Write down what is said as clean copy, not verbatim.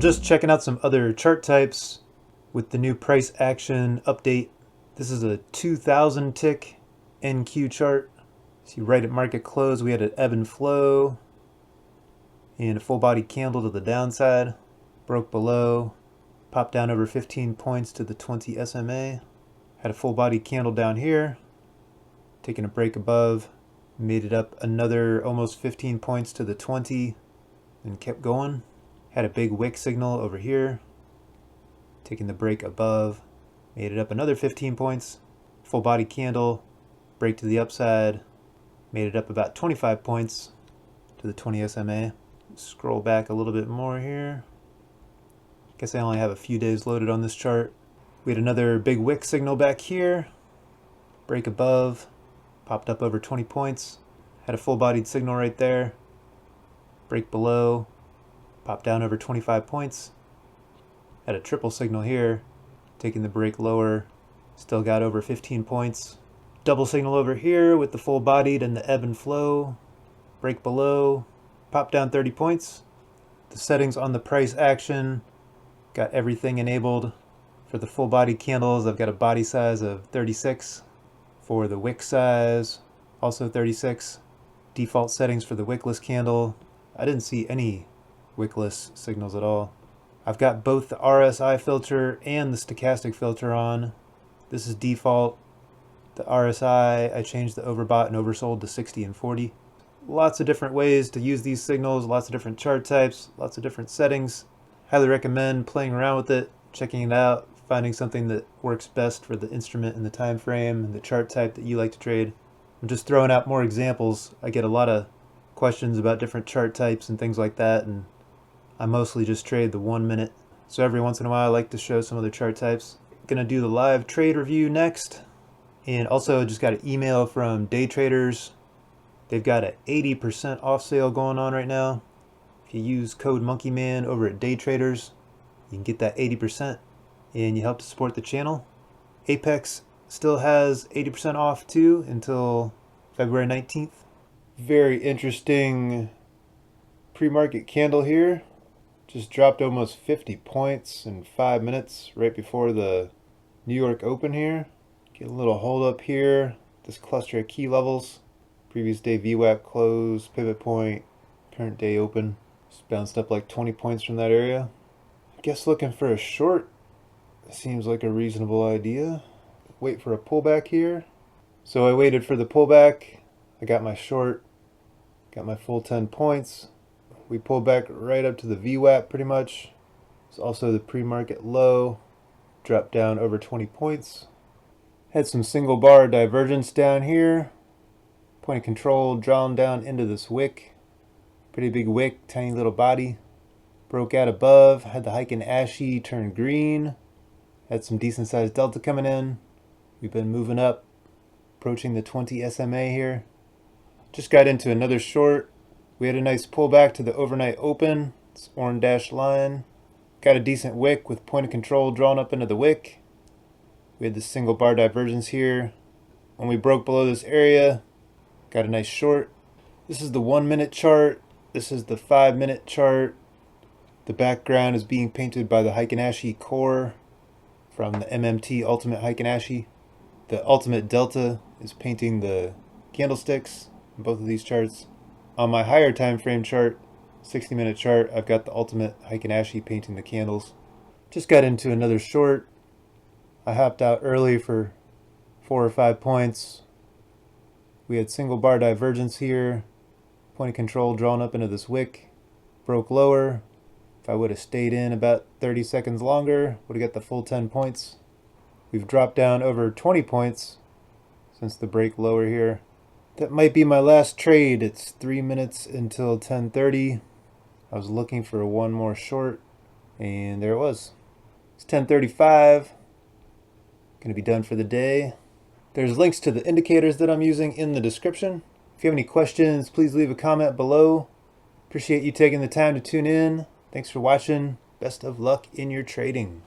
just checking out some other chart types with the new price action update. This is a 2000 tick NQ chart. See, right at market close we had an ebb and flow and a full body candle to the downside. Broke below, popped down over 15 points to the 20 SMA. Had a full body candle down here, taking a break above, made it up another almost 15 points to the 20 and kept going. Had a big wick signal over here, taking the break above, made it up another 15 points. Full body candle, break to the upside, made it up about 25 points to the 20 SMA. Scroll back a little bit more here. Guess I only have a few days loaded on this chart. We had another big wick signal back here, break above, popped up over 20 points. Had a full bodied signal right there, break below, popped down over 25 points. Had a triple signal here, taking the break lower, still got over 15 points. Double signal over here with the full bodied and the ebb and flow, break below, popped down 30 points. The settings on the price action, got everything enabled. For the full body candles, I've got a body size of 36. For the wick size, also 36. Default settings for the wickless candle, I didn't see any wickless signals at all. I've got both the RSI filter and the stochastic filter on. This is default. The RSI, I changed the overbought and oversold to 60 and 40. Lots of different ways to use these signals, lots of different chart types, lots of different settings. Highly recommend playing around with it, checking it out, finding something that works best for the instrument and the time frame and the chart type that you like to trade. I'm just throwing out more examples. I get a lot of questions about different chart types and things like that, and I mostly just trade the 1 minute. So every once in a while I like to show some other chart types. Gonna do the live trade review next. And also just got an email from DayTraders. They've got an 80% off sale going on right now. If you use code MonkeyMan over at DayTraders, you can get that 80% and you help to support the channel. Apex still has 80% off too until February 19th. Very interesting pre-market candle here. Just dropped almost 50 points in 5 minutes right before the New York Open here. Get a little hold up here. This cluster of key levels. Previous day VWAP close, pivot point, current day open. Just bounced up like 20 points from that area. I guess looking for a short seems like a reasonable idea. Wait for a pullback here. So I waited for the pullback. I got my short, got my full 10 points. We pulled back right up to the VWAP pretty much. It's also the pre-market low. Dropped down over 20 points. Had some single bar divergence down here. Point of control drawn down into this wick. Pretty big wick, tiny little body. Broke out above, had the Heiken Ashi turn green. Had some decent sized delta coming in. We've been moving up, approaching the 20 SMA here. Just got into another short. We had a nice pullback to the overnight open. This orange dashed line. Got a decent wick with point of control drawn up into the wick. We had this single bar divergence here. When we broke below this area, got a nice short. This is the 1 minute chart. This is the 5 minute chart. The background is being painted by the Heiken Ashi core from the MMT Ultimate Heiken Ashi. The Ultimate Delta is painting the candlesticks in both of these charts. On my higher time frame chart, 60 minute chart, I've got the Ultimate Heiken Ashi painting the candles. Just got into another short. I hopped out early for 4 or 5 points. We had single bar divergence here. Point of control drawn up into this wick. Broke lower. If I would have stayed in about 30 seconds longer, would have got the full 10 points. We've dropped down over 20 points since the break lower here. That might be my last trade. It's 3 minutes until 10:30. I was looking for one more short, and there it was. It's 10:35. Gonna be done for the day. There's links to the indicators that I'm using in the description. If you have any questions, please leave a comment below. Appreciate you taking the time to tune in. Thanks for watching. Best of luck in your trading.